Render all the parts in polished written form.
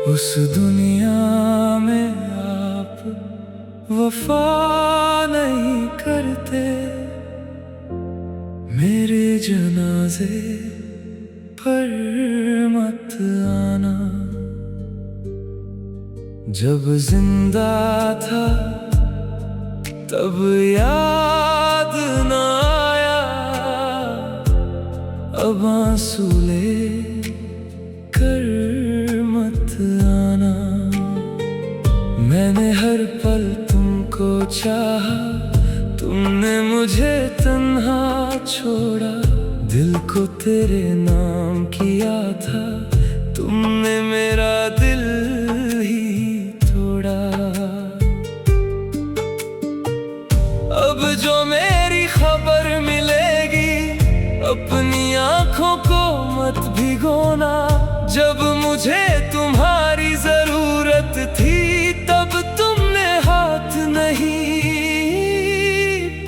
उस दुनिया में आप वफा नहीं करते, मेरे जनाजे पर मत आना। जब जिंदा था तब याद न आया, अब आंसू ले कर मत आना। मैंने हर पल तुमको चाहा, तुमने मुझे तन्हा छोड़ा। दिल को तेरे नाम किया था, तुमने मेरा दिल ही तोड़ा। अब जो मेरी खबर मिलेगी, अपनी आंखों को मत भिगोना। जब मुझे तुम्हारी जरूरत थी, तब तुमने हाथ नहीं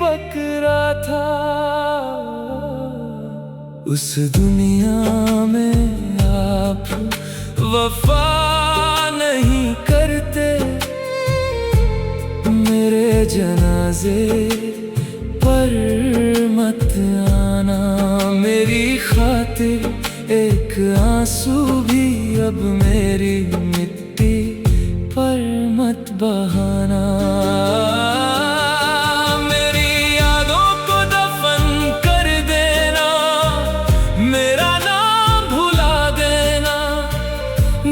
पकड़ा था। उस दुनिया में आप वफा नहीं करते, मेरे जनाजे पर मत आना। मेरी खातिर एक आंसू भी अब मेरी मिट्टी पर मत बहाना। मेरी यादों को दफन कर देना, मेरा नाम भुला देना।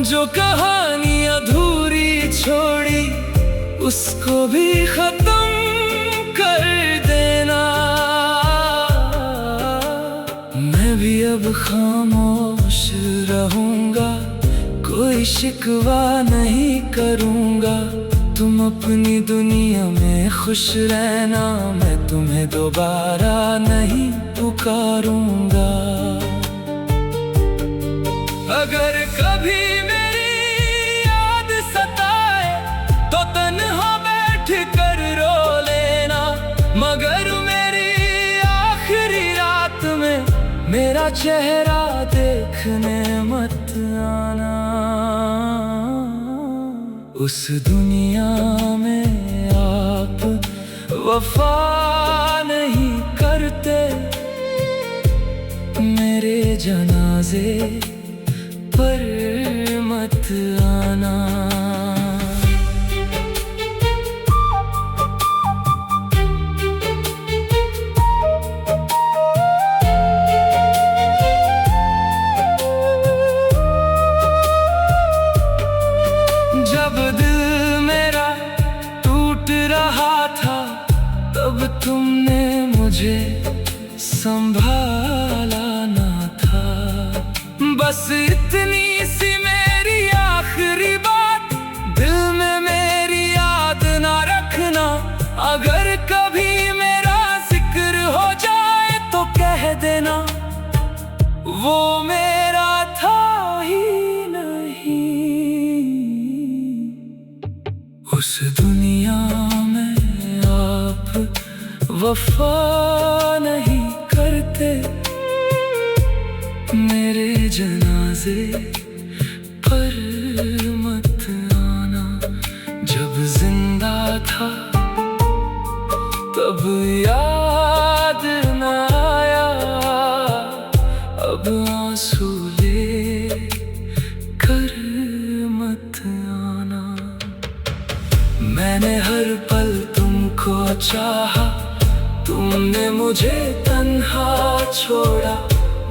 जो कहानी अधूरी छोड़ी, उसको भी खत्म कर देना। मैं भी अब खामोश रहूंगा, कोई शिकवा नहीं करूंगा। तुम अपनी दुनिया में खुश रहना, मैं तुम्हें दोबारा नहीं पुकारूंगा। अगर कभी मेरी याद सताए, तो तन्हा बैठ कर रो लेना। मगर मेरी आखिरी रात में मेरा चेहरा देखने मत आना। उस दुनिया में आप वफा नहीं करते, मेरे जनाजे पर मत आना। जब दिल मेरा टूट रहा था, तब तुमने मुझे संभाला ना था। बस इतनी सी मेरी आखिरी बात, दिल में मेरी याद ना रखना। अगर कभी मेरा जिक्र हो जाए, तो कह देना वो मेरा था ही नहीं। उस दुनिया में आप वफा नहीं करते, मेरे जनाजे पर मत आना। जब जिंदा था तब याद न आया, अब आंसू ले कर मत आना। मैंने हर पल तुमको चाहा, तुमने मुझे तन्हा छोड़ा।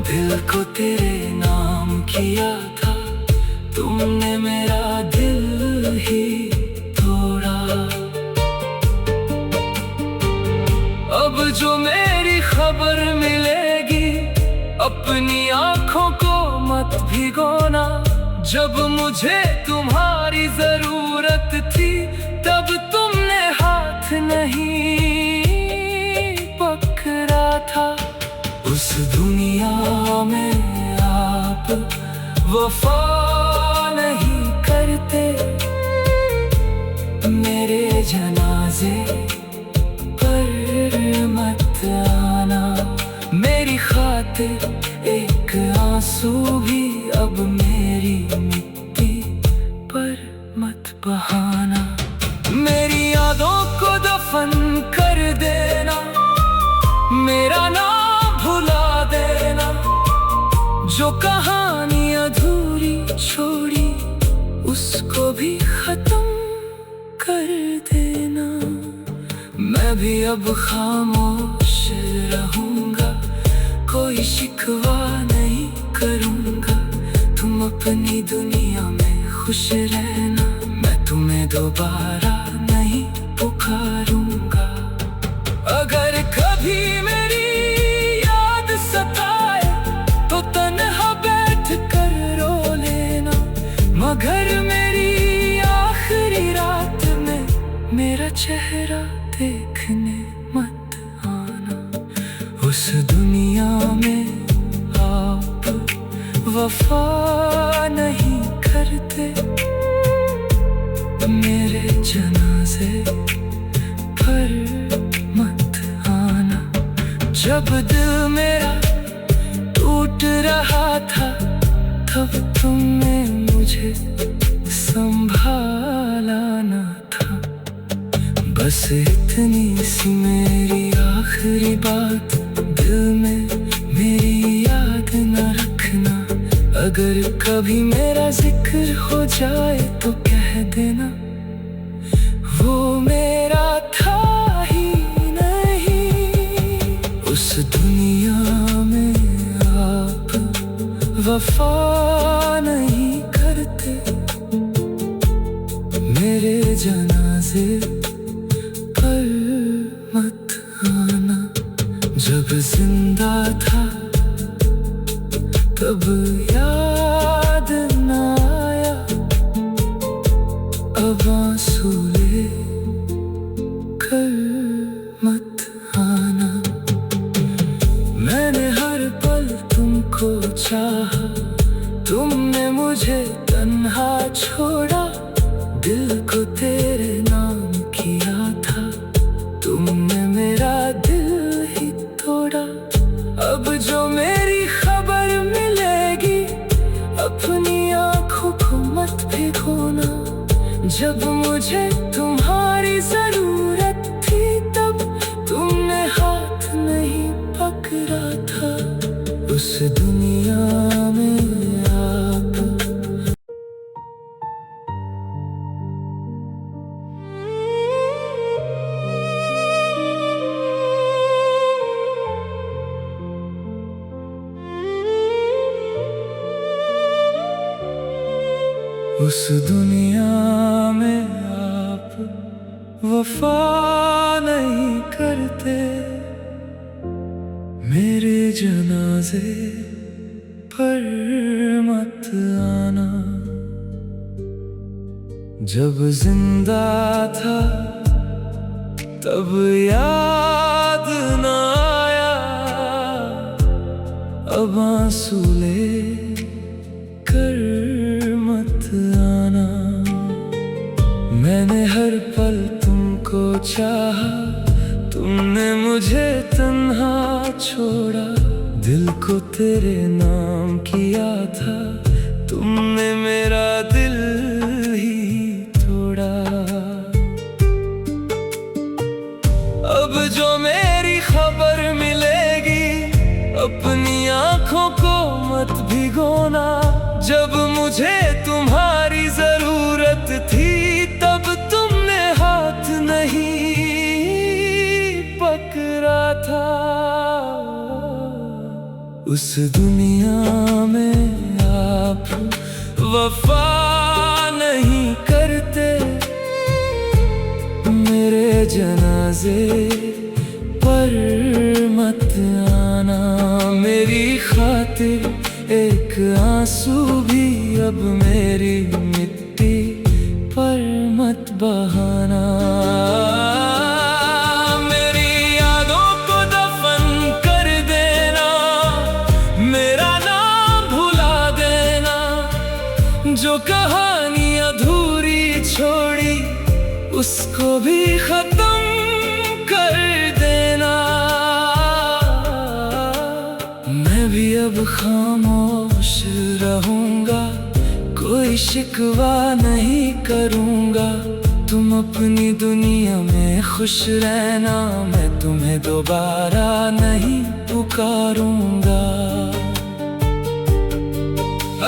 दिल को तेरे नाम किया था, तुमने मेरा दिल ही तोड़ा। अब जो मेरी खबर मिलेगी, अपनी आंखों को मत भिगोना। जब मुझे तुम्हारी जरूरत थी, तब तुमने हाथ नहीं पकड़ा था। उस दुनिया में आप वफा नहीं करते, मेरे जनाजे पर मत आना। मेरी खातिर एक आंसू भी अब मेरी मिट्टी उसको भी खत्म कर देना। मैं भी अब खामोश रहूंगा, कोई शिकवा नहीं करूंगा। तुम अपनी दुनिया में खुश रहना, मैं तुम्हें दोबारा नहीं पुकारूंगा। अगर कभी मेरी याद सताए तो तन्हा बैठ कर रो लेना, मगर मेरी आखिरी रात में मेरा चेहरा देखने मत आना। उस दुनिया में आप वफा नहीं करते, मेरे जनाजे पर मत आना। जब दिल मेरा टूट रहा था तब तुमने मुझे संभाला न था। बस इतनी सी मेरी आखिरी बात, दिल में मेरी याद न रखना। अगर कभी मेरा जिक्र हो जाए तो कह देना, वो मेरा था ही नहीं। उस दुनिया में आप वफा नहीं करते, मेरे जनाजे पर मत आना। जब जिंदा था तब याद न आया, अब आंसू ले कर मत आना। मैंने हर पल तुमको चाहा, तुमने मुझे तन्हा छोड़ा। दिल को तेरे नाम किया था, तुमने मेरा दिल ही तोड़ा। अब जो मेरी खबर मिलेगी, अपनी आंखों को मत भिगोना। जब मुझे तुम्हारी जरूरत थी तब तुमने हाथ नहीं पकड़ा था। उस दुनिया में आप उस दुनिया में आप वफा नहीं करते, मेरे जनाजे पर मत आना। जब जिंदा था तब याद न आया, अब आंसू ले कर मत आना। मैंने हर पल तुमको चाहा, तुमने मुझे तन्हा छोड़ा। दिल को तेरे नाम किया था, तुमने मेरा दिल ही तोड़ा। अब जो मेरी खबर मिलेगी, अपनी आंखों को मत भिगोना। जब मुझे तुम्हारी जरूरत थी तब तुमने हाथ नहीं पकड़ा था। उस दुनिया में आप वफा नहीं करते, मेरे जनाजे पर मत आना। मेरी खातिर एक आंसू भी अब मेरी मिट्टी पर मत बहाना। मेरी यादों को दफन कर देना, मेरा नाम भुला देना। जो कहानी अधूरी छोड़ी उसको भी खत्म कर देना। मैं भी अब खामोश रहूंगा, कोई शिकवा नहीं करूंगा। तुम अपनी दुनिया में खुश रहना, मैं तुम्हें दोबारा नहीं पुकारूंगा।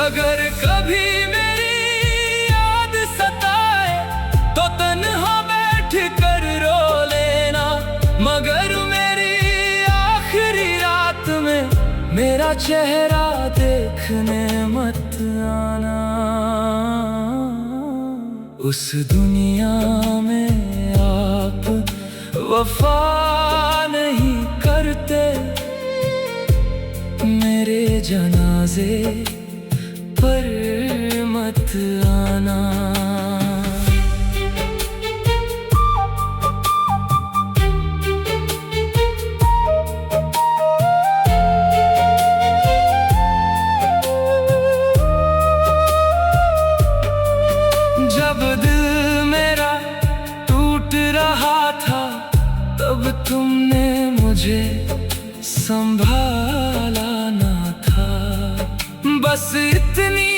अगर कभी मेरी चेहरा देखने मत आना। उस दुनिया में आप वफा नहीं करते, मेरे जनाजे पर मत आना। जब दिल मेरा टूट रहा था, तब तुमने मुझे संभाला ना था। बस इतनी